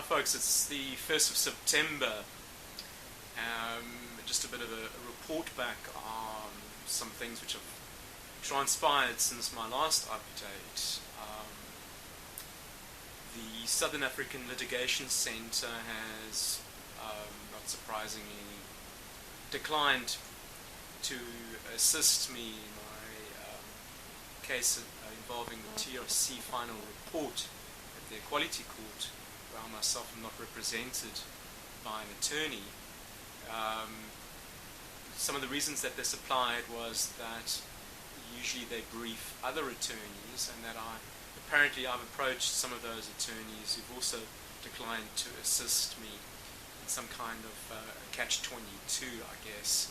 folks, it's the 1st of September. Just a bit of a report back on some things which have transpired since my last update. The Southern African Litigation Centre has, not surprisingly, declined to assist me in my case involving the TRC final report at the Equality Court, where I myself am not represented by an attorney. Some of the reasons that they supplied was that usually they brief other attorneys, and that apparently I've approached some of those attorneys who've also declined to assist me in some kind of catch-22, I guess.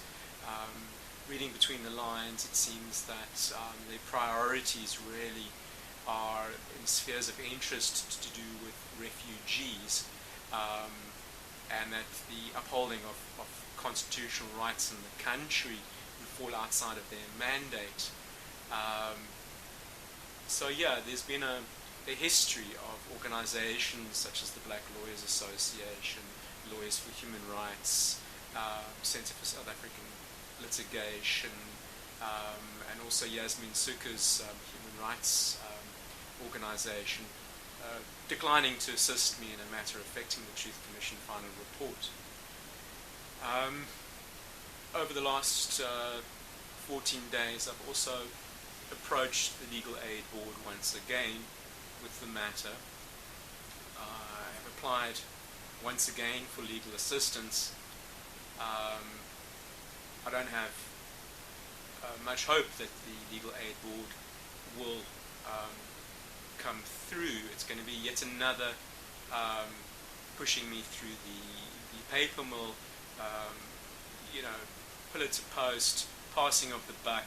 Reading between the lines, it seems that their priorities really are in spheres of interest to do with refugees, and that the upholding of constitutional rights in the country would fall outside of their mandate. So yeah, there's been a history of organizations such as the Black Lawyers Association, Lawyers for Human Rights, Centre for South African Litigation, and also Yasmin Suka's human rights organization, declining to assist me in a matter affecting the Truth Commission final report. Over the last 14 days, I've also approached the Legal Aid Board once again with the matter. I have applied once again for legal assistance. I don't have much hope that the Legal Aid Board will come through. It's going to be yet another pushing me through the paper mill, pillar to post, passing of the buck,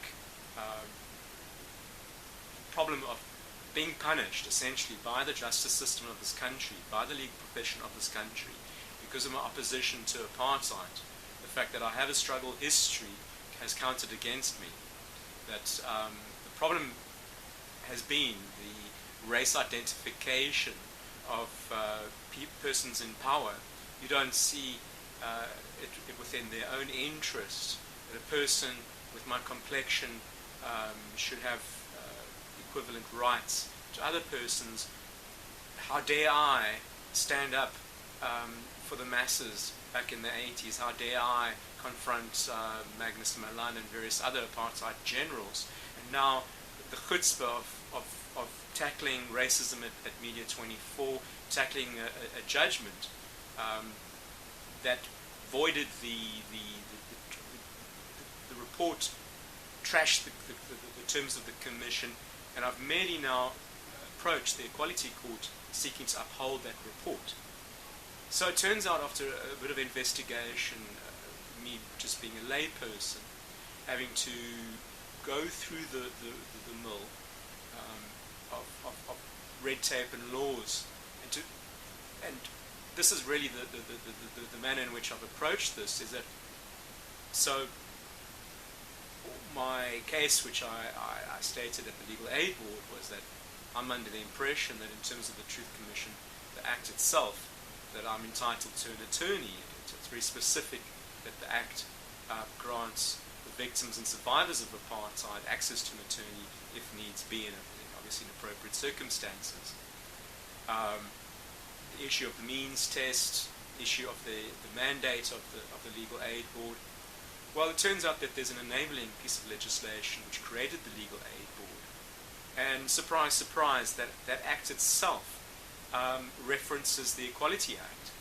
problem of being punished essentially by the justice system of this country, by the legal profession of this country, because of my opposition to apartheid. The fact that I have a struggle history has counted against me. That the problem has been the race identification of persons in power. You don't see it within their own interest that a person with my complexion should have equivalent rights to other persons. How dare I stand up for the masses back in the 80s? How dare I confront Magnus Malan and various other apartheid generals? And now the chutzpah of tackling racism at Media 24, tackling a judgment that voided the report, trashed the terms of the commission, and I've merely now approached the Equality Court seeking to uphold that report. So it turns out, after a bit of investigation, me just being a layperson, having to go through the mill of red tape and laws, and this is really the manner in which I've approached this, is that, so my case, which I stated at the Legal Aid Board, was that I'm under the impression that in terms of the Truth Commission, the Act itself, that I'm entitled to an attorney. It's very specific that the Act grants the victims and survivors of apartheid access to an attorney if needs be, in obviously in appropriate circumstances. The issue of the means test, issue of the mandate of the Legal Aid Board. Well, it turns out that there's an enabling piece of legislation which created the Legal Aid Board, and surprise, surprise, that Act itself references the Equality Act.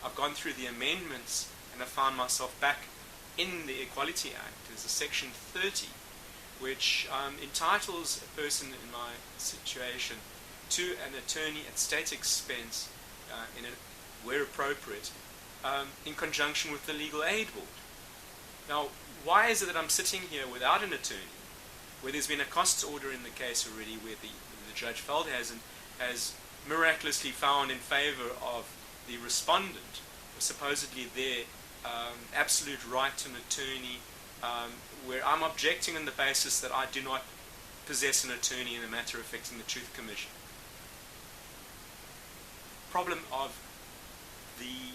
I've gone through the amendments and I found myself back in the Equality Act. There's a section 30 which entitles a person in my situation to an attorney at state expense, where appropriate, in conjunction with the Legal Aid Board. Now, why is it that I'm sitting here without an attorney, where there's been a costs order in the case already, where the Judge Veldhuizen has miraculously found in favor of the respondent, supposedly their absolute right to an attorney, where I'm objecting on the basis that I do not possess an attorney in a matter affecting the Truth Commission. Problem of the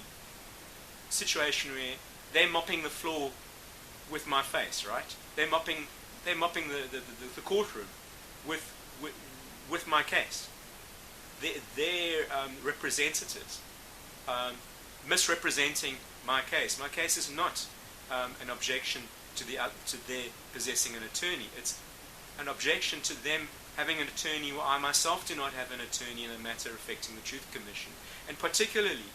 situation where they're mopping the floor with my face, right? They're mopping the courtroom with my case. They're representatives misrepresenting my case. My case is not an objection to their possessing an attorney. It's an objection to them having an attorney where I myself do not have an attorney in a matter affecting the Truth Commission, and particularly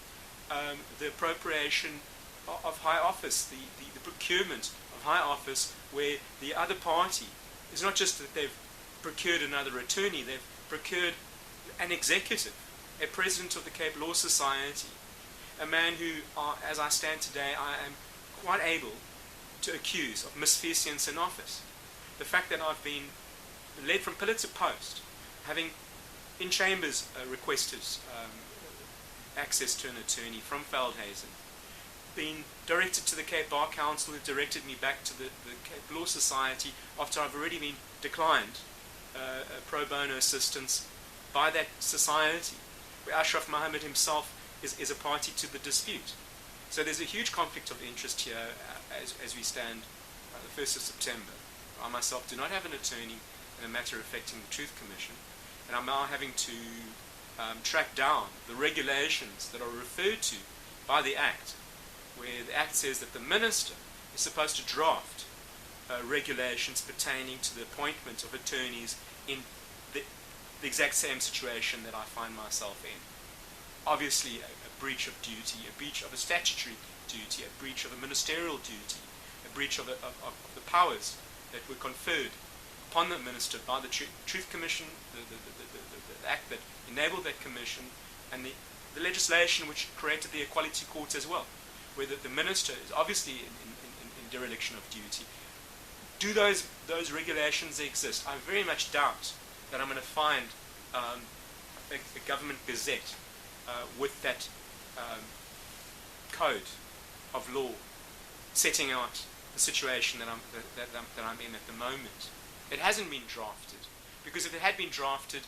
the appropriation of high office, the procurement of high office, where the other party is not just that they've procured another attorney, they've procured an executive, a president of the Cape Law Society, a man who, as I stand today, I am quite able to accuse of misfeasance in office. The fact that I've been led from pillar to post, having in chambers requested access to an attorney from Veldhuizen, been directed to the Cape Bar Council, who directed me back to the Cape Law Society after I've already been declined pro bono assistance by that society, where Ashraf Mohammed himself is a party to the dispute. So there's a huge conflict of interest here as we stand the 1st of September. I myself do not have an attorney in a matter affecting the Truth Commission, and I'm now having to track down the regulations that are referred to by the Act, where the Act says that the Minister is supposed to draft regulations pertaining to the appointment of attorneys in the exact same situation that I find myself in. Obviously a breach of duty, a breach of a statutory duty, a breach of a ministerial duty, a breach of the powers that were conferred upon the Minister by the Truth Commission, the Act that enabled that commission, and the legislation which created the Equality Court as well, where the Minister is obviously in dereliction of duty. Do those regulations exist? I very much doubt that I'm going to find a government gazette with that code of law setting out the situation that I'm in at the moment. It hasn't been drafted, because if it had been drafted,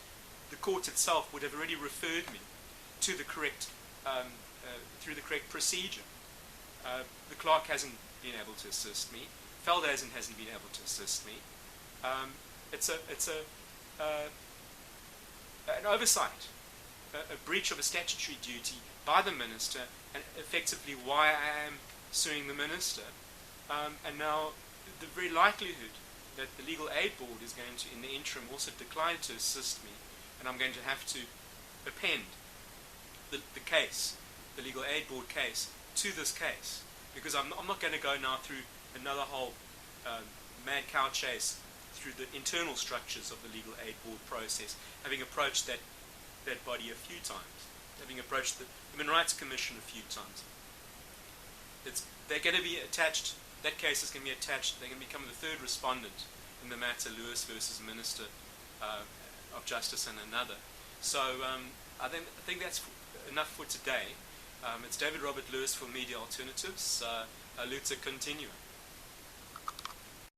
the court itself would have already referred me to the correct through the correct procedure. The clerk hasn't been able to assist me. Veldhuizen hasn't been able to assist me. It's an oversight, a breach of a statutory duty by the Minister, and effectively why I am suing the Minister. And now the very likelihood that the Legal Aid Board is going to, in the interim, also decline to assist me, and I'm going to have to append the case, the Legal Aid Board case, to this case, because I'm not going to go now through another whole mad cow chase through the internal structures of the Legal Aid Board process, having approached that body a few times, having approached the Human Rights Commission a few times. They're going to be attached, that case is going to be attached, they're going to become the third respondent in the matter, Lewis versus Minister of Justice and another. So I think that's enough for today. It's David Robert Lewis for Media Alternatives. Luta continua.